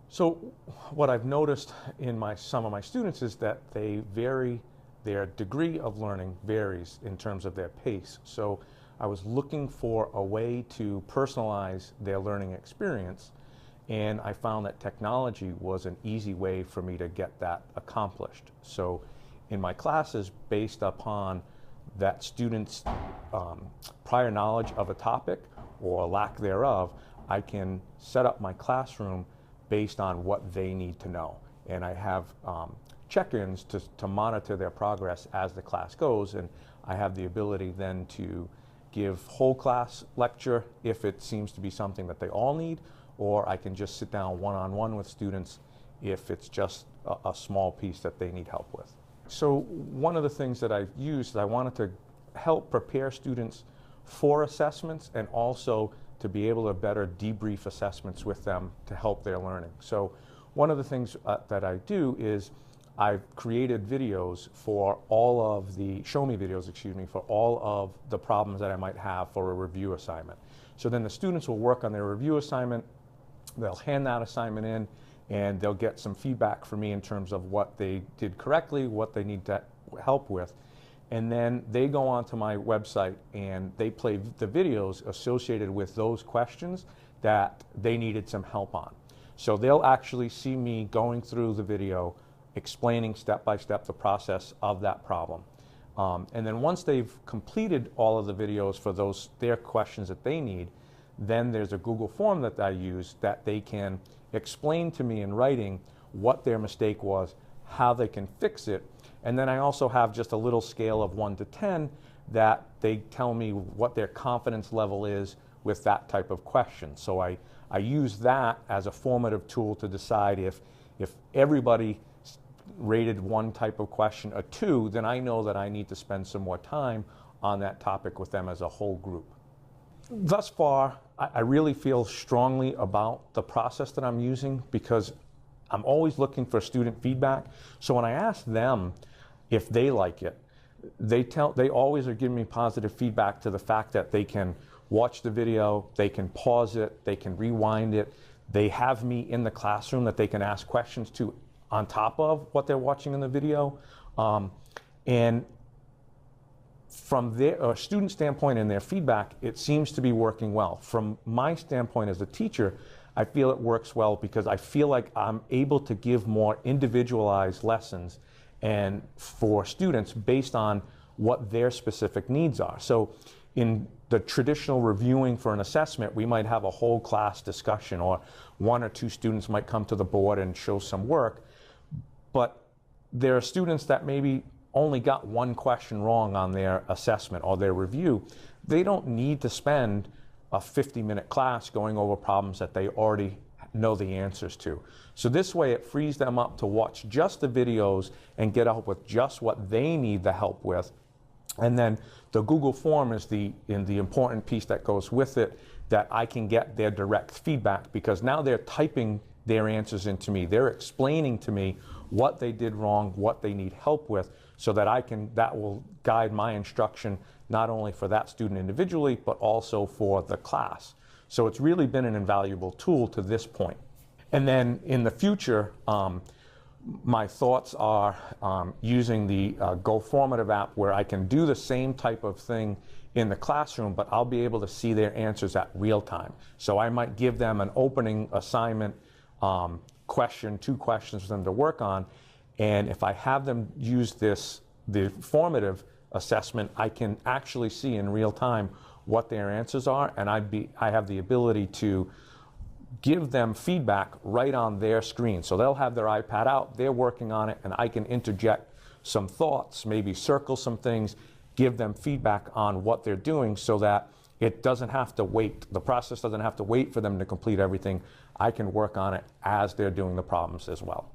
So what I've noticed in some of my students is that their degree of learning varies in terms of their pace. So I was looking for a way to personalize their learning experience, and I found that technology was an easy way for me to get that accomplished. So in my classes, based upon that student's prior knowledge of a topic or lack thereof, I can set up my classroom based on what they need to know. And I have check-ins to monitor their progress as the class goes, and I have the ability then to give whole class lecture if it seems to be something that they all need, or I can just sit down one-on-one with students if it's just a small piece that they need help with. So one of the things that I've used, I wanted to help prepare students for assessments and also to be able to better debrief assessments with them to help their learning. So one of the things that I do is I've created videos for all of the, show me videos, excuse me, for all of the problems that I might have for a review assignment. So then the students will work on their review assignment, they'll hand that assignment in, and they'll get some feedback from me in terms of what they did correctly, what they need to help with. And then they go onto my website and they play the videos associated with those questions that they needed some help on. So they'll actually see me going through the video, explaining step by step the process of that problem. And then once they've completed all of the videos for their questions that they need, then there's a Google form that I use that they can explain to me in writing what their mistake was, how they can fix it. And then I also have just a little scale of 1 to 10 that they tell me what their confidence level is with that type of question. So I use that as a formative tool to decide if everybody rated one type of question a 2, then I know that I need to spend some more time on that topic with them as a whole group. Thus far, I really feel strongly about the process that I'm using because I'm always looking for student feedback. So when I ask them if they like it, they always are giving me positive feedback to the fact that they can watch the video, they can pause it, they can rewind it. They have me in the classroom that they can ask questions to on top of what they're watching in the video. And from their student standpoint and their feedback, it seems to be working well. From my standpoint as a teacher, I feel it works well because I feel like I'm able to give more individualized lessons and for students based on what their specific needs are. So in the traditional reviewing for an assessment, we might have a whole class discussion, or 1 or 2 students might come to the board and show some work. But there are students that maybe only got 1 question wrong on their assessment or their review. They don't need to spend a 50-minute class going over problems that they already know the answers to. So this way it frees them up to watch just the videos and get help with just what they need the help with. And then the Google form is the important piece that goes with it, that I can get their direct feedback because now they're typing their answers into me. They're explaining to me what they did wrong, what they need help with, so that that will guide my instruction not only for that student individually, but also for the class. So it's really been an invaluable tool to this point. And then in the future, my thoughts are using the GoFormative app where I can do the same type of thing in the classroom, but I'll be able to see their answers at real time. So I might give them an opening assignment question, 2 questions for them to work on, and if I have them use the formative assessment, I can actually see in real time what their answers are, and I have the ability to give them feedback right on their screen. So they'll have their iPad out, they're working on it, and I can interject some thoughts, maybe circle some things, give them feedback on what they're doing so that it doesn't have to wait. The process doesn't have to wait for them to complete everything. I can work on it as they're doing the problems as well.